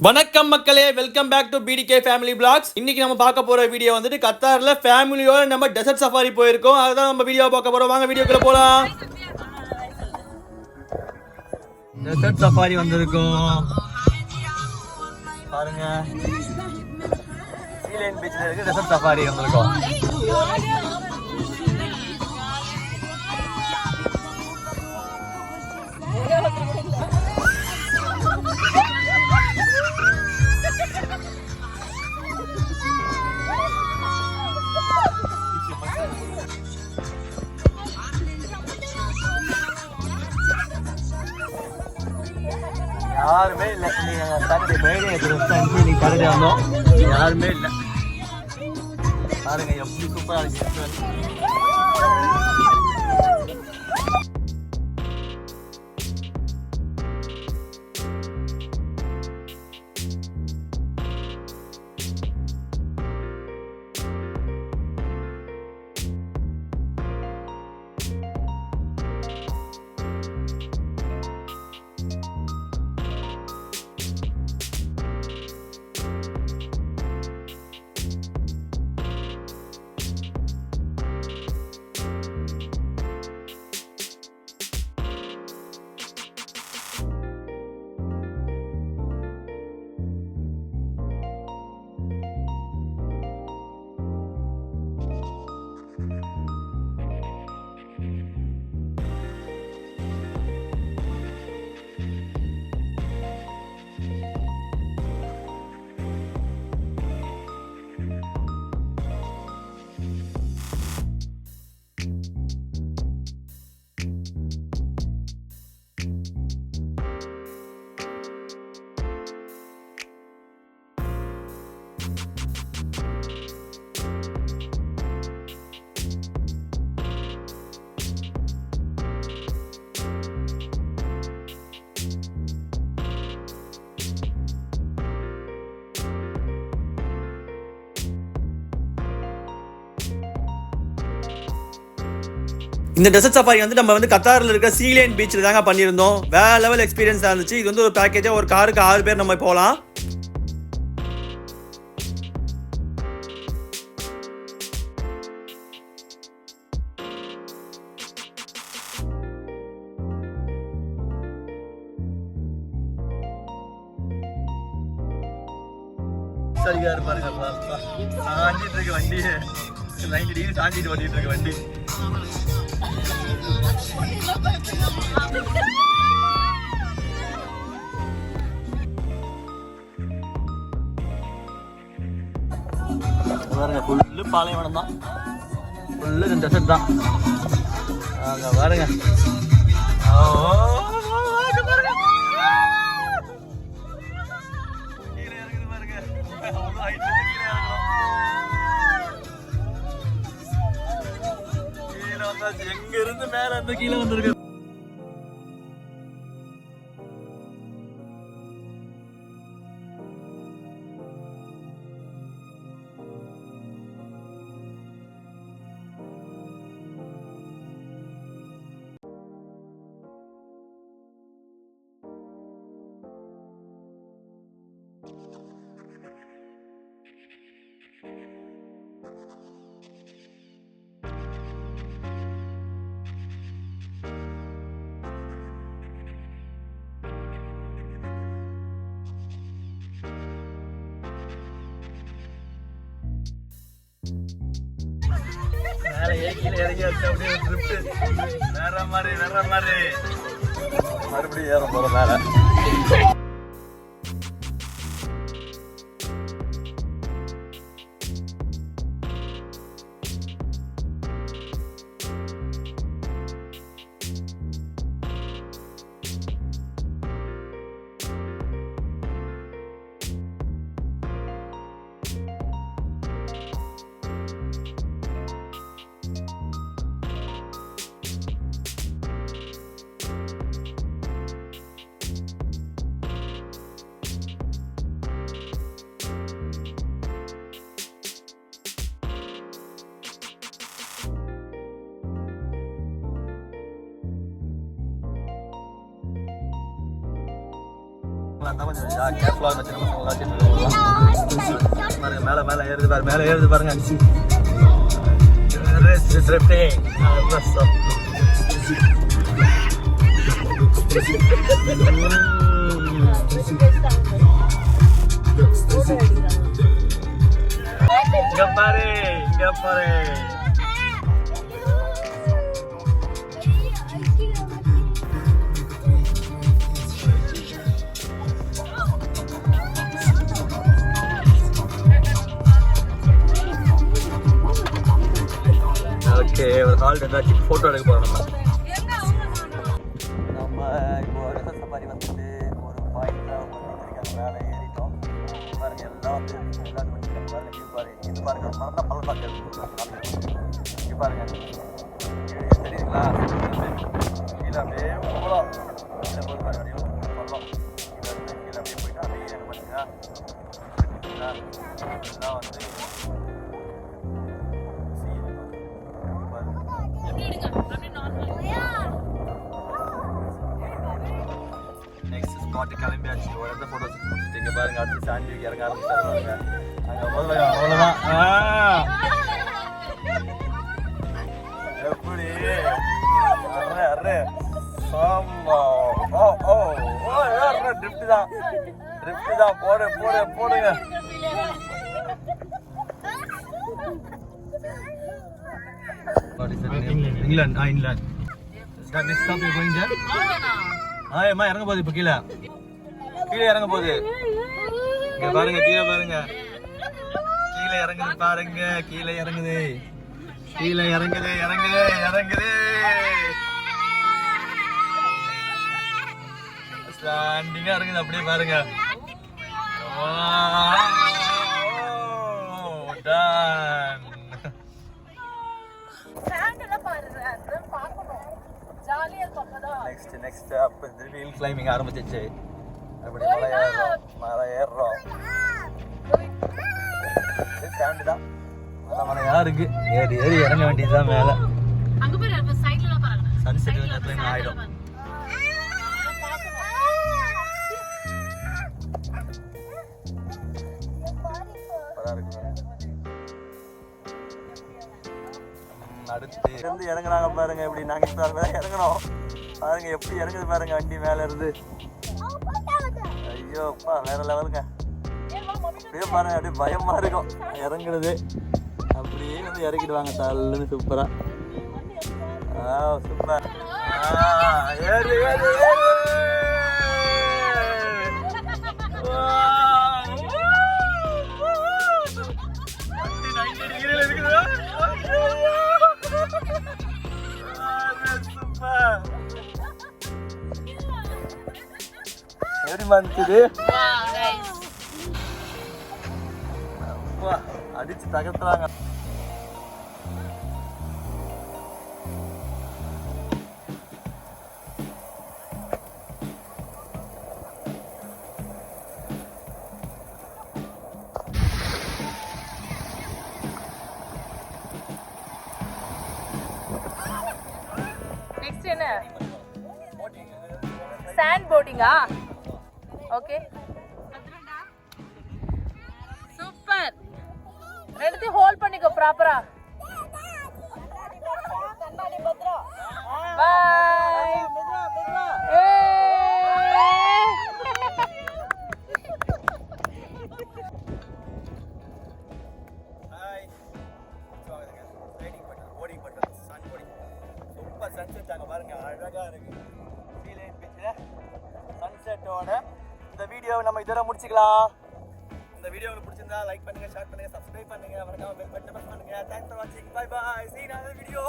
வணக்கம் மக்களே, welcome back to BDK family blogs. இன்னைக்கு நம்ம பார்க்க போற வீடியோ வந்துட்டு கத்தார்ல ஃபேமிலியோட நம்ம டெசர்ட் சஃபாரி போயிருக்கோம். அதுதான் நம்ம வீடியோ பார்க்க போறோம். வாங்க வீடியோக்குள்ள போலாம். டெசர்ட் சஃபாரி வந்திருக்கோம் பாருங்க. சீலைன் பீச்ல இருக்கு டெசர்ட் சஃபாரி வந்திருக்கோம். யாருமே இல்லை. சாட்டர்டே சாட்டர்டே வந்தோம், யாருமே இல்லை. பாருங்க எப்படி சூப்பரா இருக்கு. இந்த டெசர்ட் சஃபாரி வந்து நம்ம வந்து கத்தாரில் இருக்க சீலைன் பீச்சில் தாங்க பண்ணியிருந்தோம். வேற லெவல் எக்ஸ்பீரியன்ஸாக இருந்துச்சு. இது வந்து ஒரு பேக்கேஜாக, ஒரு காருக்கு 6 பேர் நம்ம போகலாம். சரியா இருப்பாருங்க, சாஞ்சிட்டு இருக்கு வண்டி. 90 டிகிரி சாஞ்சிட்டு ஓட்டிட்டு இருக்கு வண்டி. பாருங்க, ஃபுல்லு பாலைவனம் தான், ஃபுல்லு இந்த டெசர்ட் தான். அங்க பாருங்க, கீழே இறங்குது பாருங்க. கீழே வந்தாச்சு. எங்க இருந்து மேல இருந்து கீழே வந்திருக்கு. கீழே இறங்கியாச்சு. அப்படியே ட்ரிப்ட் வேற மாதிரி மறுபடியும் ஏற போறோம் மேல. அதான் கொஞ்சம் கேர்ஃபுல்லாக வச்சு நம்ம பாருங்க. மேலே ஏறுது பாருங்க, மேலே ஏறுது பாருங்க. இங்க பாரு, இங்க பாரு. ஓகே, ஒரு ஹால்ட் ஏதாச்சும் ஃபோட்டோ எடுக்க போகிறோம். நம்ம இப்போ டெசர்ட் சஃபாரி வந்துட்டு ஒரு பாயிண்டில் மேலே ஏறிட்டோம். பாருங்க எல்லாம் வந்து எல்லாரும் பாருங்க, வியூ பாருங்க. இது பாருங்க மறந்த பள்ளத்தாக்கு இங்கே பாருங்க, தெரியுங்களா? கீழே அப்படியே போகலாம். கீழே போய் பாருங்க, அப்படியே பள்ளம் கீழே அப்படியே போயிட்டு அப்படியே என்ன பண்ணுங்க எல்லாம் வந்து நெக்ஸ்ட் ஸ்பாட்டு கிளம்பியாச்சு. ஒரு இடத்த போட்டோ வச்சுட்டு இங்கே பாருங்க, அடுத்து சாண்டிக்கு இறங்க ஆரம்பிச்சாருங்க. அங்கே அவ்வளோதான் எப்படி அரே சாம்பா. ட்ரிஃப்ட் தான் போடுங்க. England. Next stop you're going there? அம்மா இறங்க போகுது, இப்போ கீழே இறங்க போகுது. இங்க பாருங்க, கீழே பாருங்க, கீழே இறங்குது பாருங்க, கீழே இறங்குது. ஸ்டாண்டிங்கா இறங்குது, அப்படியே பாருங்க. நெக்ஸ்ட் அப்போ திருப்பி ஹில் கிளைம்பிங் ஆரம்பிச்சிச்சு. அப்படி மலை ஏறுறோம். ஸ்டாண்டு தான் மலையா இருக்கு. ஏறி இறங்க வேண்டியதுதான் மேலே. சன்செட் வந்து ஆயிடும். அடுத்து இருந்து இறங்குறாங்க பாருங்க. எப்படி நாங்கள் இப்போ இறங்கணும் பாருங்க, எப்படி இறங்குது பாருங்க வண்டி மேலே இருந்து. ஐயோ அப்பா, வேற லெவலுங்க. அப்படியே பாருங்க, அப்படியே பயமா இருக்கும் இறங்குறது. அப்படியே வந்து இறக்கிடுவாங்க தள்ளுன்னு சூப்பரா. சூப்பர். ஏறு எப்படி வந்துச்சு? அடிச்சு தகர்த்துறாங்க. நெக்ஸ்ட் என்ன? சாண்ட் போட்டிங்கா? Okay super. ரெண்டுத்தையும் ஹோல்ட் பண்ணிக்கோ ப்ராப்பரா. பாய். சன்செட் அங்கே பாருங்க, அழகாக இருக்கு. சீலைன் பீச்சில் சன்செட்டோட இந்த வீடியோவை நம்ம இதோட முடிச்சுக்கலாம். இந்த வீடியோ உங்களுக்கு பிடிச்சிருந்தா லைக் பண்ணுங்க, ஷேர் பண்ணுங்க, சப்ஸ்கிரைப் பண்ணுங்க, மறக்காம பெல் பட்டனை பிரஸ் பண்ணுங்க. தேங்க்ஸ் ஃபார் வாட்சிங். Bye bye. See you in another video.